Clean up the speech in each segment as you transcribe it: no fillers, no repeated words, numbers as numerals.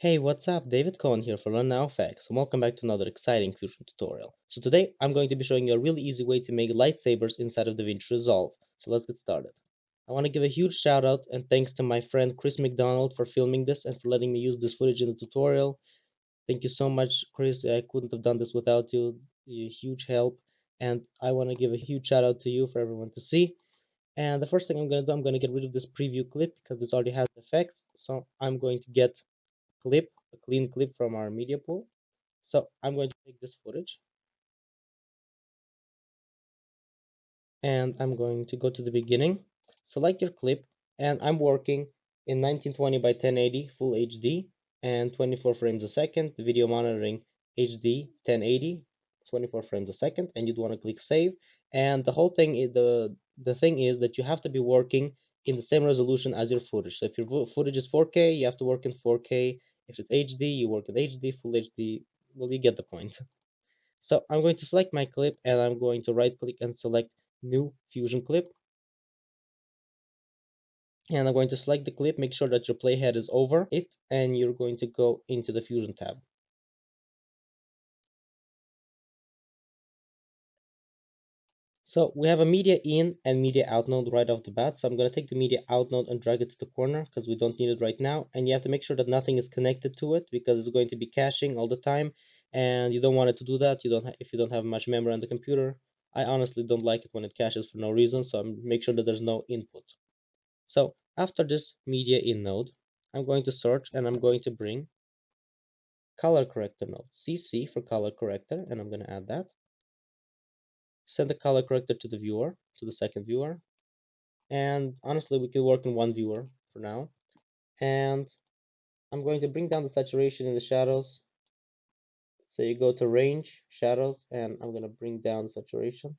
Hey, what's up? David Cohen here for Learn Now Facts, and welcome back to another exciting Fusion tutorial. So today I'm going to be showing you a really easy way to make lightsabers inside of Davinci Resolve. So let's get started. I want to give a huge shout out and thanks to my friend Chris McDonald for filming this and for letting me use this footage in the tutorial. Thank you so much, Chris. I couldn't have done this without you. You're a huge help, and I want to give a huge shout out to you for everyone to see. And the first thing I'm going to do, I'm going to get rid of this preview clip because this already has effects. So I'm going to get a clean clip from our media pool. So I'm going to take this footage and I'm going to go to the beginning, select your clip, and I'm working in 1920 by 1080 full HD and 24 frames a second, video monitoring HD 1080, 24 frames a second, and you'd want to click save. And the whole thing is the thing is that you have to be working in the same resolution as your footage. So if your footage is 4K, you have to work in 4K. If it's HD, you work in HD, full HD. Well, you get the point. So I'm going to select my clip and I'm going to right click and select new fusion clip. And I'm going to select the clip, make sure that your playhead is over it, and you're going to go into the fusion tab. So we have a media in and media out node right off the bat. So I'm going to take the media out node and drag it to the corner because we don't need it right now. And you have to make sure that nothing is connected to it because it's going to be caching all the time. And you don't want it to do that. If you don't have much memory on the computer. I honestly don't like it when it caches for no reason. So make sure that there's no input. So after this media in node, I'm going to search and I'm going to bring color corrector node, CC for color corrector, and I'm going to add that. Send the color corrector to the viewer, to the second viewer. And honestly, we can work in one viewer for now. And I'm going to bring down the saturation in the shadows. So you go to range, shadows, and I'm going to bring down the saturation.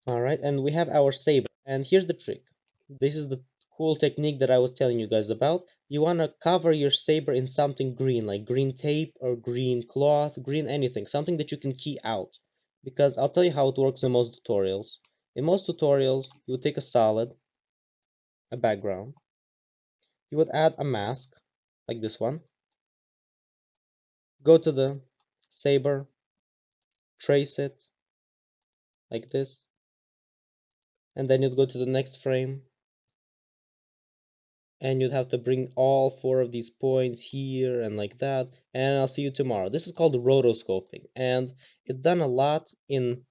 All right, and we have our saber. And here's the trick. This is the cool technique that I was telling you guys about. You want to cover your saber in something green, like green tape or green cloth, green anything, something that you can key out. Because I'll tell you how it works in most tutorials. In most tutorials, you would take a solid, a background, you would add a mask, like this one, go to the saber, trace it, like this, and then you'd go to the next frame, and you'd have to bring all four of these points here and like that, and I'll see you tomorrow. This is called rotoscoping, and it's done a lot in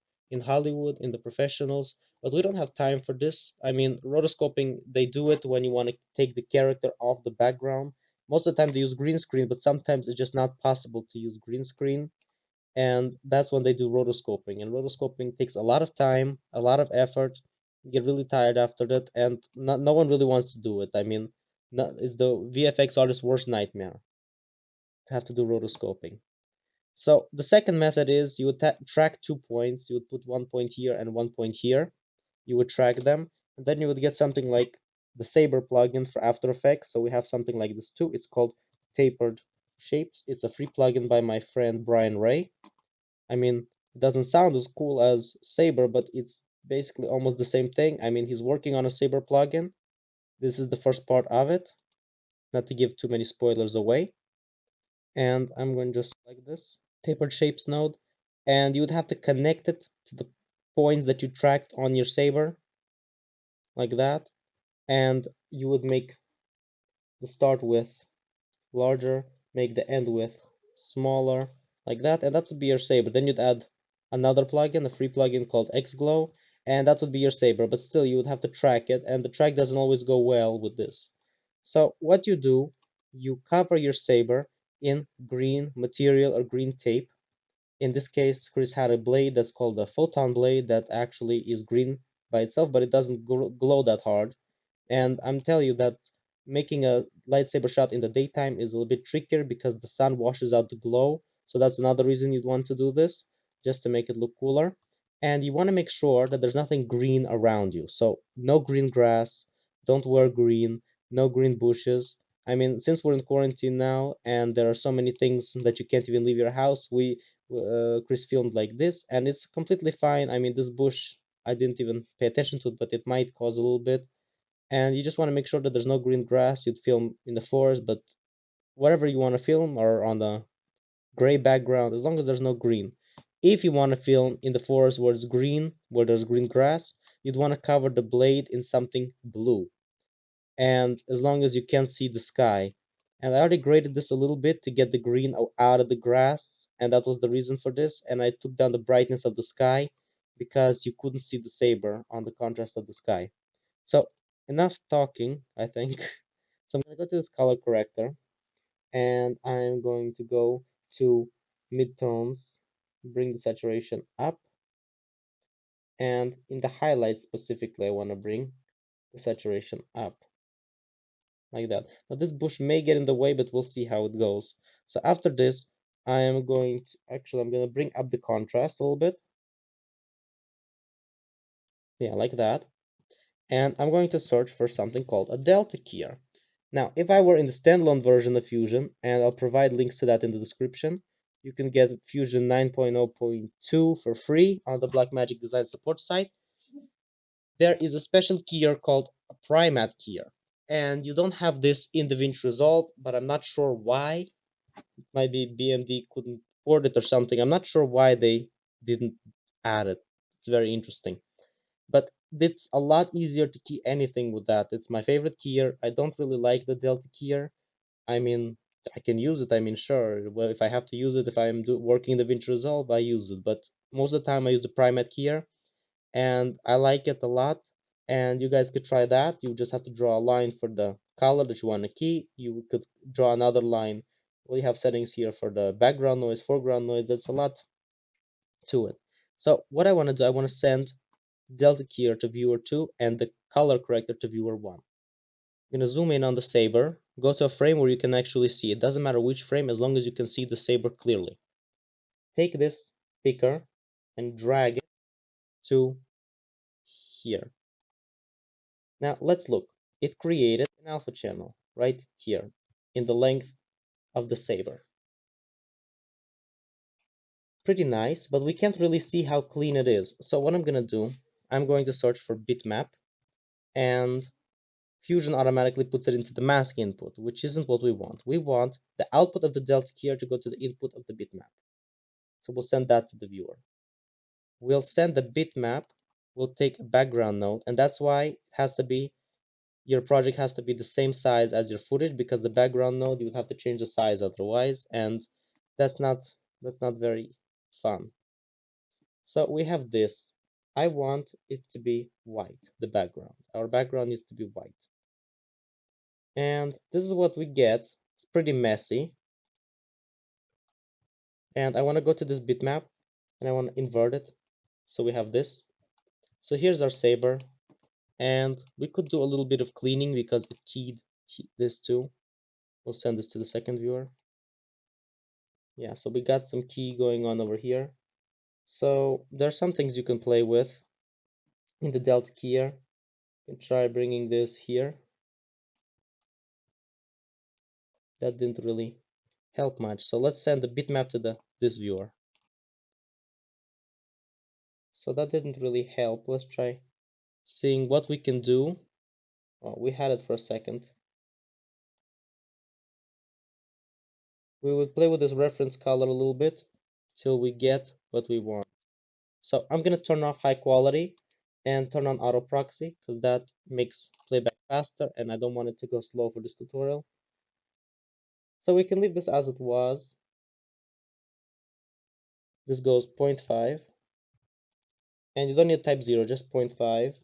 Hollywood, in the professionals, but we don't have time for this. I mean, rotoscoping, they do it when you want to take the character off the background. Most of the time they use green screen, but sometimes it's just not possible to use green screen, and that's when they do rotoscoping. And rotoscoping takes a lot of time, a lot of effort. You get really tired after that, and no one really wants to do it. I mean, it's the VFX artist's worst nightmare to have to do rotoscoping. So the second method is you would track 2 points. You would put 1 point here and 1 point here. You would track them, and then you would get something like the Saber plugin for After Effects. So we have something like this too. It's called Tapered Shapes. It's a free plugin by my friend Brian Ray. I mean, it doesn't sound as cool as Saber, but it's basically almost the same thing. I mean, he's working on a Saber plugin. This is the first part of it, not to give too many spoilers away. And I'm going to just select this tapered shapes node, and you would have to connect it to the points that you tracked on your Saber, like that. And you would make the start width larger, make the end width smaller, like that, and that would be your saber. Then you'd add another plugin, a free plugin called XGlow, and that would be your saber, but still you would have to track it, and the track doesn't always go well with this. So what you do, you cover your saber in green material or green tape. In this case, Chris had a blade that's called a photon blade that actually is green by itself, but it doesn't glow that hard. And I'm telling you that making a lightsaber shot in the daytime is a little bit trickier because the sun washes out the glow. So that's another reason you'd want to do this, just to make it look cooler. And you want to make sure that there's nothing green around you. So no green grass, don't wear green, no green bushes. I mean, since we're in quarantine now and there are so many things that you can't even leave your house, Chris filmed like this, and it's completely fine. I mean, this bush, I didn't even pay attention to it, but it might cause a little bit. And you just want to make sure that there's no green grass. You'd film in the forest, but whatever you want to film or on the gray background, as long as there's no green. If you want to film in the forest where it's green, where there's green grass, you'd want to cover the blade in something blue. And as long as you can't see the sky. And I already graded this a little bit to get the green out of the grass, and that was the reason for this. And I took down the brightness of the sky because you couldn't see the saber on the contrast of the sky. So enough talking, I think. So I'm going to go to this color corrector, and I'm going to go to midtones, bring the saturation up, and in the highlights specifically, I want to bring the saturation up like that. Now this bush may get in the way, but we'll see how it goes. So after this, I am going to, actually, I'm going to bring up the contrast a little bit. Yeah, like that. And I'm going to search for something called a delta keyer. Now, if I were in the standalone version of Fusion, and I'll provide links to that in the description, you can get Fusion 9.0.2 for free on the Blackmagic Design support site. There is a special keyer called a primat keyer, and you don't have this in Davinci Resolve, but I'm not sure why. It might be BMD couldn't afford it or something. I'm not sure why they didn't add it. It's very interesting. But it's a lot easier to key anything with that. It's my favorite keyer. I don't really like the delta keyer. I mean, I can use it. I mean, sure. Well, if I have to use it, if I'm working in DaVinci Resolve, I use it. But most of the time, I use the Primate keyer, and I like it a lot. And you guys could try that. You just have to draw a line for the color that you want to key. You could draw another line. We have settings here for the background noise, foreground noise. That's a lot to it. So what I want to do, I want to send delta keyer to viewer 2 and the color corrector to viewer 1. I'm going to zoom in on the saber, go to a frame where you can actually see. It doesn't matter which frame as long as you can see the saber clearly. Take this picker and drag it to here. Now let's look. It created an alpha channel right here in the length of the saber. Pretty nice, but we can't really see how clean it is. So what I'm going to do, I'm going to search for bitmap, and Fusion automatically puts it into the mask input, which isn't what we want. We want the output of the delta keyer to go to the input of the bitmap. So we'll send that to the viewer. We'll send the bitmap, we'll take a background node, and that's why it has to be, your project has to be the same size as your footage, because the background node, you have to change the size otherwise, and that's not very fun. So we have this. I want it to be white, the background. Our background needs to be white. And this is what we get. It's pretty messy. And I want to go to this bitmap and I want to invert it. So we have this. So here's our saber. And we could do a little bit of cleaning because it keyed this too. We'll send this to the second viewer. Yeah, so we got some key going on over here. So there are some things you can play with in the delta keyer. You can try bringing this here. That didn't really help much. So let's send the bitmap to this viewer. So that didn't really help. Let's try seeing what we can do. Oh, we had it for a second. We will play with this reference color a little bit till we get what we want. So I'm gonna turn off high quality and turn on auto proxy because that makes playback faster and I don't want it to go slow for this tutorial. So we can leave this as it was. This goes 0.5 and you don't need to type 0, just 0.5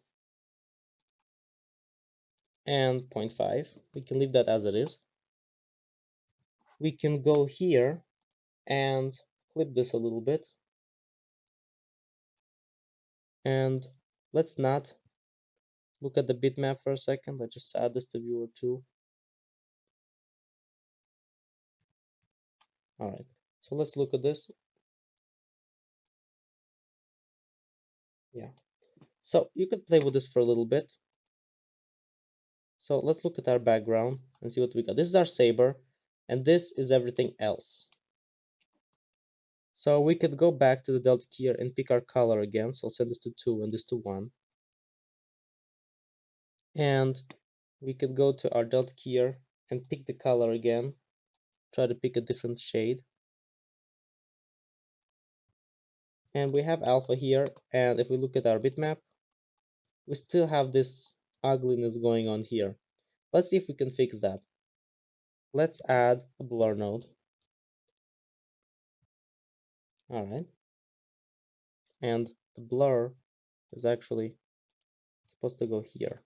and 0.5. We can leave that as it is. We can go here and clip this a little bit, and let's not look at the bitmap for a second. Let's just add this to viewer 2. All right, so let's look at this. Yeah, so you could play with this for a little bit. So let's look at our background and see what we got. This is our saber and this is everything else. So we could go back to the delta key here and pick our color again. So I'll set this to 2 and this to 1. And we could go to our delta key here and pick the color again. Try to pick a different shade. And we have alpha here. And if we look at our bitmap, we still have this ugliness going on here. Let's see if we can fix that. Let's add a blur node. All right. And the blur is actually supposed to go here.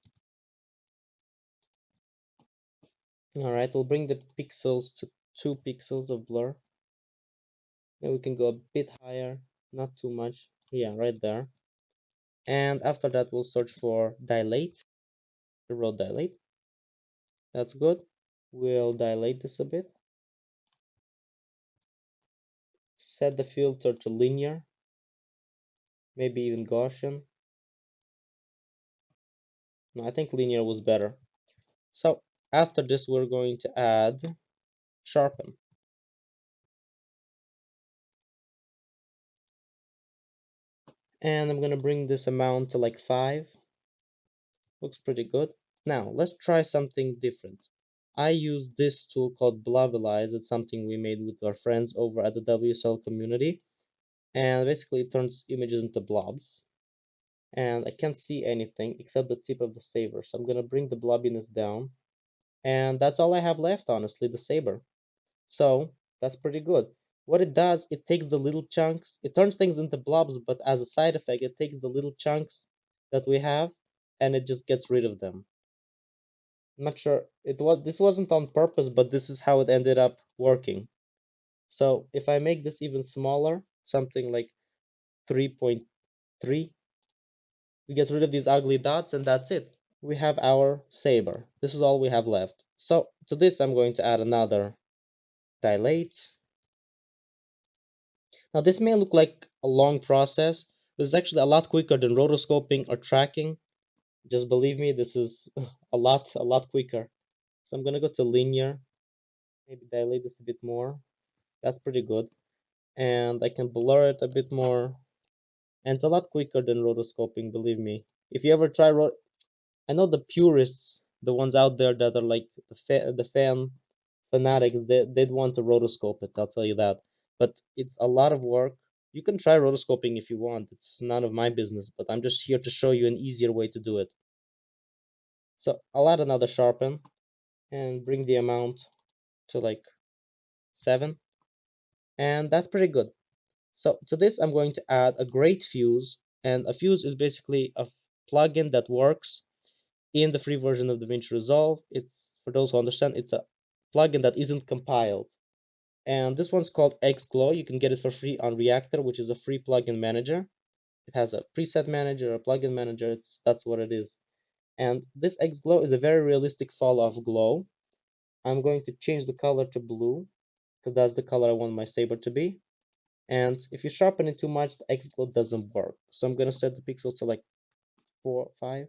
All right, we'll bring the pixels to 2 pixels of blur. Then we can go a bit higher, not too much. Yeah, right there. And after that, we'll search for dilate, the road dilate. That's good. We'll dilate this a bit. Set the filter to linear, maybe even Gaussian. No, I think linear was better. So after this, we're going to add sharpen. And I'm going to bring this amount to like 5. Looks pretty good. Now, let's try something different. I use this tool called Blobbilize. It's something we made with our friends over at the WSL community. And basically, it turns images into blobs. And I can't see anything except the tip of the saber. So I'm going to bring the blobbiness down. And that's all I have left, honestly, the saber. So that's pretty good. What it does, it takes the little chunks, it turns things into blobs, but as a side effect, it takes the little chunks that we have and it just gets rid of them. I'm not sure this wasn't on purpose, but this is how it ended up working. So if I make this even smaller, something like 3.3, we get rid of these ugly dots and that's it. We have our saber. This is all we have left. So to this, I'm going to add another dilate. Now this may look like a long process, but it's actually a lot quicker than rotoscoping or tracking. Just believe me, this is a lot quicker. So I'm gonna go to linear, maybe dilate this a bit more. That's pretty good. And I can blur it a bit more. And it's a lot quicker than rotoscoping, believe me. If you ever try I know the purists, the ones out there that are like the fan fanatics, they'd want to rotoscope it, I'll tell you that. But it's a lot of work. You can try rotoscoping if you want. It's none of my business, but I'm just here to show you an easier way to do it. So I'll add another sharpen and bring the amount to like 7. And that's pretty good. So to this, I'm going to add a great fuse. And a fuse is basically a plugin that works in the free version of Davinci Resolve. It's, for those who understand, it's a plugin that isn't compiled. And this one's called XGlow. You can get it for free on Reactor, which is a free plugin manager. It has a preset manager, a plugin manager. That's what it is. And this XGlow is a very realistic fall of glow. I'm going to change the color to blue because that's the color I want my saber to be. And if you sharpen it too much, the XGlow doesn't work. So I'm going to set the pixels to like 4, 5.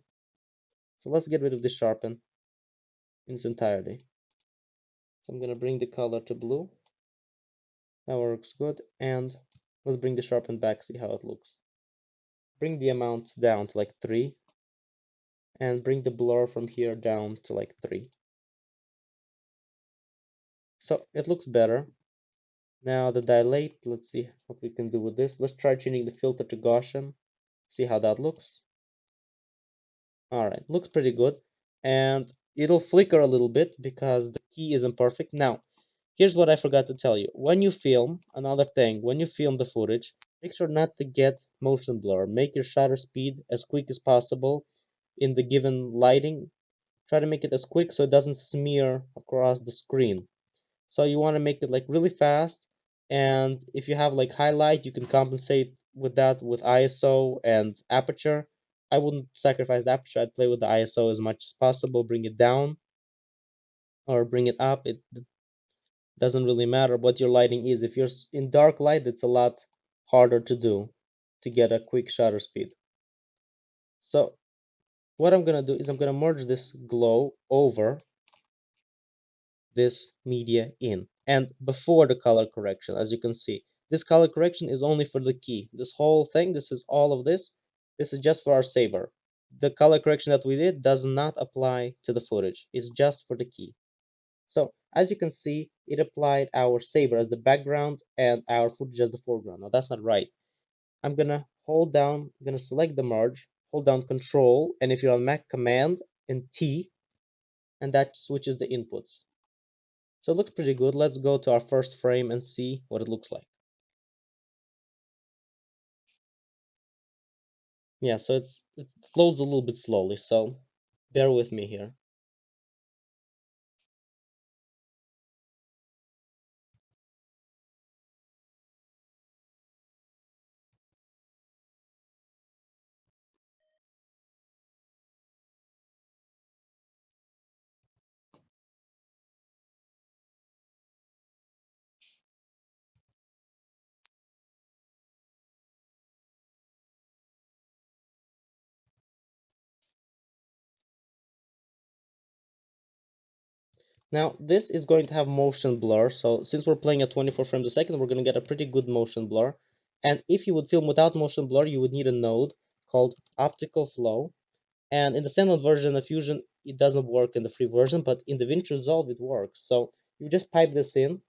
So let's get rid of the sharpen in its entirety. So I'm going to bring the color to blue. That works good. And let's bring the sharpen back, see how it looks. Bring the amount down to like 3. And bring the blur from here down to like 3. So it looks better. Now the dilate, let's see what we can do with this. Let's try changing the filter to Gaussian. See how that looks. Alright, looks pretty good. And it'll flicker a little bit because the key isn't perfect. Now, here's what I forgot to tell you. When you film, another thing, when you film the footage, make sure not to get motion blur. Make your shutter speed as quick as possible in the given lighting. Try to make it as quick so it doesn't smear across the screen. So you want to make it like really fast. And if you have like highlight, you can compensate with that with ISO and aperture. I wouldn't sacrifice the aperture. I'd play with the ISO as much as possible, bring it down or bring it up. It doesn't really matter what your lighting is. If you're in dark light, it's a lot harder to do to get a quick shutter speed. So what I'm going to do is I'm going to merge this glow over this media in and before the color correction, as you can see. This color correction is only for the key. This whole thing, this is all of this. This is just for our saber. The color correction that we did does not apply to the footage. It's just for the key. So as you can see, it applied our saber as the background and our footage as the foreground. Now that's not right. I'm gonna hold down, I'm gonna select the merge, hold down Control, and if you're on Mac, Command and T, and that switches the inputs. So it looks pretty good. Let's go to our first frame and see what it looks like. Yeah, so it loads a little bit slowly, so bear with me here. Now this is going to have motion blur, so since we're playing at 24 frames a second, we're going to get a pretty good motion blur. And if you would film without motion blur, you would need a node called optical flow. And in the standard version of Fusion, it doesn't work in the free version, but in Davinci Resolve, it works. So you just pipe this in,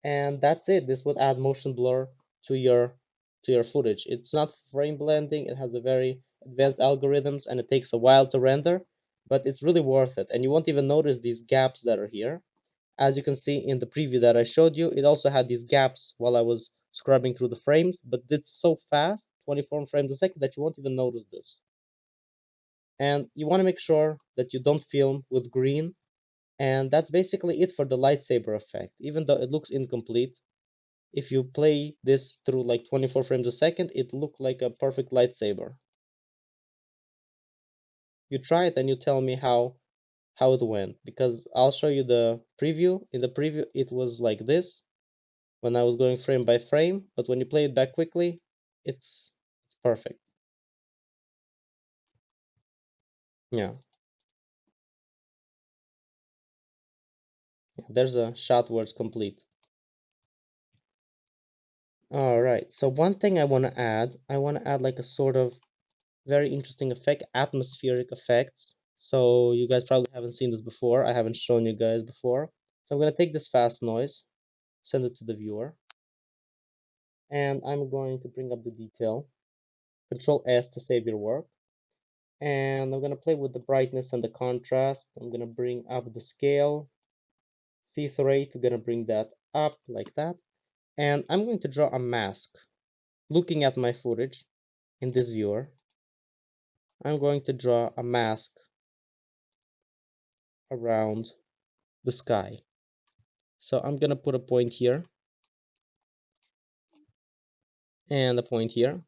and that's it. This would add motion blur to your footage. It's not frame blending. It has a very advanced algorithms, and it takes a while to render, but it's really worth it. And you won't even notice these gaps that are here. As you can see in the preview that I showed you, it also had these gaps while I was scrubbing through the frames, but it's so fast, 24 frames a second, that you won't even notice this. And you want to make sure that you don't film with green, and that's basically it for the lightsaber effect. Even though it looks incomplete, if you play this through like 24 frames a second, it looked like a perfect lightsaber. You try it and you tell me how it went, because I'll show you the preview. In the preview it was like this when I was going frame by frame, but when you play it back quickly, it's perfect. Yeah, there's a shot where it's complete. All right, so one thing I want to add like a sort of very interesting effect, atmospheric effects. So you guys probably haven't seen this before. I haven't shown you guys before. So I'm going to take this fast noise, send it to the viewer, and I'm going to bring up the detail. Control S to save your work. And I'm going to play with the brightness and the contrast. I'm going to bring up the scale. C3, I'm going to bring that up like that. And I'm going to draw a mask. Looking at my footage in this viewer, I'm going to draw a mask around the sky. So I'm going to put a point here and a point here.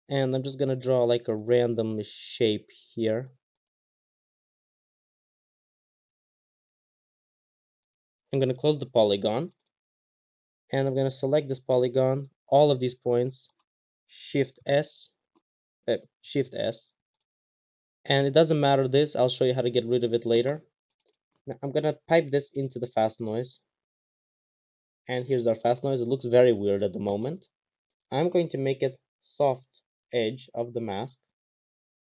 And I'm just going to draw like a random shape here. I'm going to close the polygon. And I'm going to select this polygon, all of these points, Shift S, Shift S. And it doesn't matter this, I'll show you how to get rid of it later. Now I'm going to pipe this into the fast noise. And here's our fast noise. It looks very weird at the moment. I'm going to make it soft edge of the mask.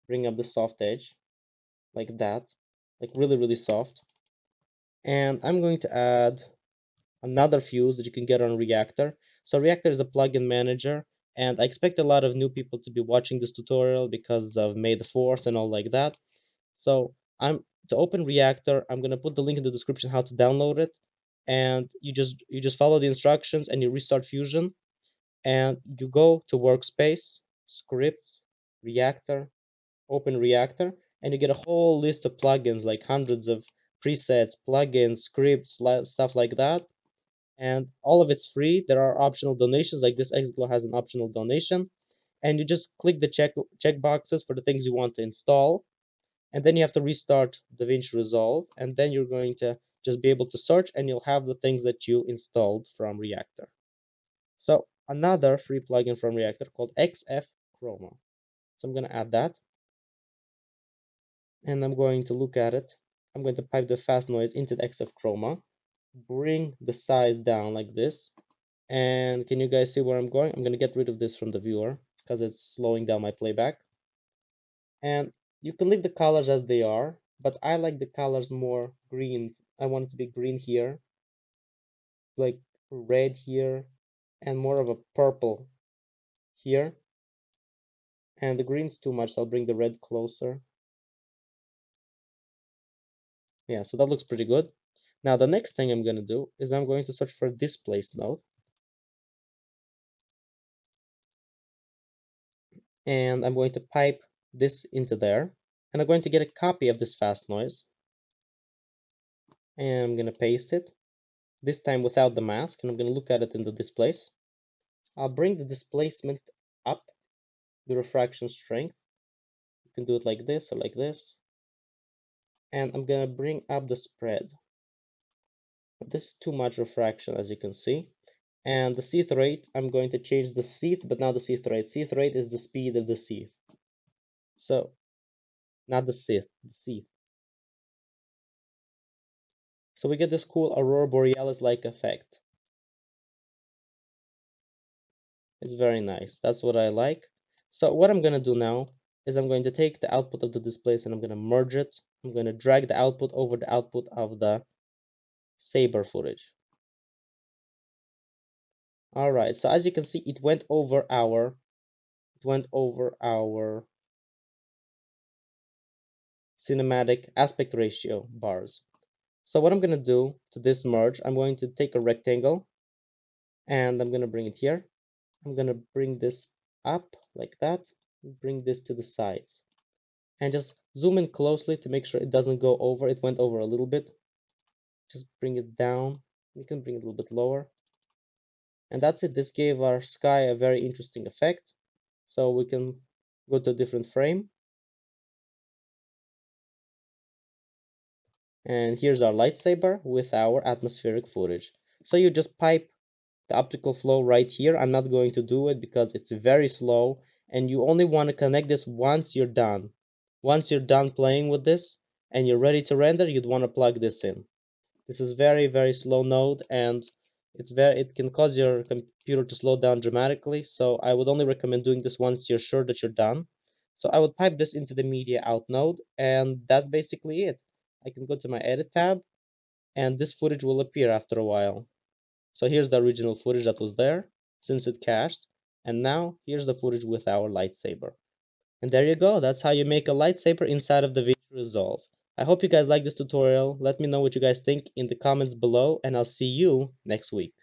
Bring up the soft edge like that, like really, really soft. And I'm going to add another fuse that you can get on Reactor. So Reactor is a plugin manager, and I expect a lot of new people to be watching this tutorial because of May the 4th and all like that. So I'm to open Reactor, I'm gonna put the link in the description how to download it, and you just follow the instructions and you restart Fusion, and you go to Workspace, Scripts, Reactor, open Reactor, and you get a whole list of plugins, like hundreds of presets, plugins, scripts, stuff like that. And all of it's free. There are optional donations, like this Exif has an optional donation, and you just click the check boxes for the things you want to install, and then you have to restart Davinci Resolve, and then you're going to just be able to search, and you'll have the things that you installed from Reactor. So another free plugin from Reactor called XF Chroma. So I'm going to add that, and I'm going to look at it. I'm going to pipe the fast noise into the XF Chroma, bring the size down like this, And can you guys see where I'm going? I'm gonna get rid of this from the viewer because it's slowing down my playback. And you can leave the colors as they are, but I like the colors more green. I want it to be green here, like red here, and more of a purple here. And the green's too much, so I'll bring the red closer. Yeah, so that looks pretty good. Now the next thing I'm going to do is I'm going to search for displace node. And I'm going to pipe this into there. And I'm going to get a copy of this fast noise. And I'm going to paste it, this time without the mask. And I'm going to look at it in the displace. I'll bring the displacement up, the refraction strength. You can do it like this or like this. And I'm going to bring up the spread. This is too much refraction, as you can see. And the seeth rate, I'm going to change the seeth, but not the seeth rate. Seeth rate is the speed of the seeth. So, not the seeth, the seeth. So we get this cool aurora borealis-like effect. It's very nice. That's what I like. So what I'm going to do now is I'm going to take the output of the displace and I'm going to merge it. I'm going to drag the output over the output of the Saber footage. All right, so as you can see, it went over our cinematic aspect ratio bars. So what I'm going to do to this merge, I'm going to take a rectangle and I'm going to bring it here. I'm going to bring this up like that, bring this to the sides, and just zoom in closely to make sure it doesn't go over. It went over a little bit. Just bring it down. You can bring it a little bit lower. And that's it. This gave our sky a very interesting effect. So we can go to a different frame. And here's our lightsaber with our atmospheric footage. So you just pipe the optical flow right here. I'm not going to do it because it's very slow and you only want to connect this once you're done. Once you're done playing with this and you're ready to render, you'd want to plug this in. This is very slow node and it can cause your computer to slow down dramatically. So I would only recommend doing this once you're sure that you're done. So I would pipe this into the media out node and that's basically it. I can go to my edit tab and this footage will appear after a while. So here's the original footage that was there since it cached. And now here's the footage with our lightsaber. And there you go. That's how you make a lightsaber inside of Davinci Resolve. I hope you guys like this tutorial. Let me know what you guys think in the comments below, and I'll see you next week.